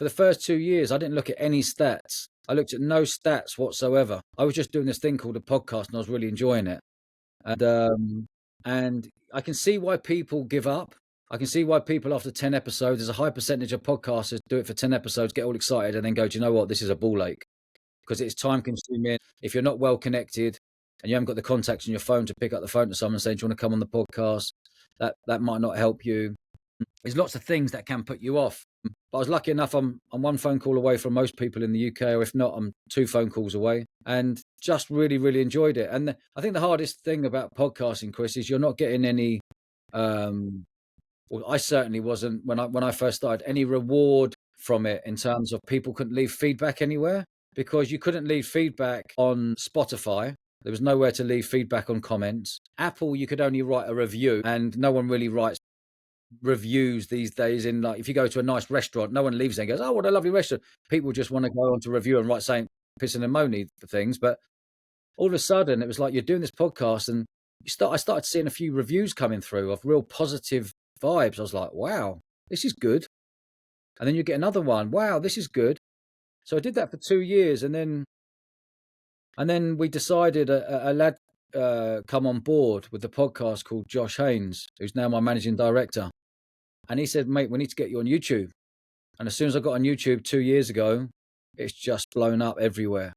for the first 2 years, I didn't look at any stats. I looked at no stats whatsoever. I was just doing this thing called a podcast, and I was really enjoying it. And I can see why people give up. I can see why people after 10 episodes, there's a high percentage of podcasters do it for 10 episodes, get all excited, and then go, do you know what? This is a ball ache because it's time consuming. If you're not well connected and you haven't got the contacts on your phone to pick up the phone to someone saying, do you want to come on the podcast? That might not help you. There's lots of things that can put you off. But I was lucky enough, I'm one phone call away from most people in the UK, or if not, I'm 2 phone calls away, and just really, really enjoyed it. And I think the hardest thing about podcasting, Chris, is you're not getting any, well, I certainly wasn't when I first started, any reward from it in terms of people couldn't leave feedback anywhere because you couldn't leave feedback on Spotify. There was nowhere to leave feedback on comments. Apple, you could only write a review, and no one really writes reviews these days. In like, if you go to a nice restaurant, no one leaves there and goes, "Oh, what a lovely restaurant." People just want to go on to review and write saying pissing and moany for things. But all of a sudden, it was like you're doing this podcast, and I started seeing a few reviews coming through of real positive vibes. I was like, "Wow, this is good." And then you get another one, "Wow, this is good." So I did that for 2 years, and then we decided a lad come on board with the podcast called Josh Haynes, who's now my managing director. And he said, "Mate, we need to get you on YouTube." And as soon as I got on YouTube 2 years ago, it's just blown up everywhere.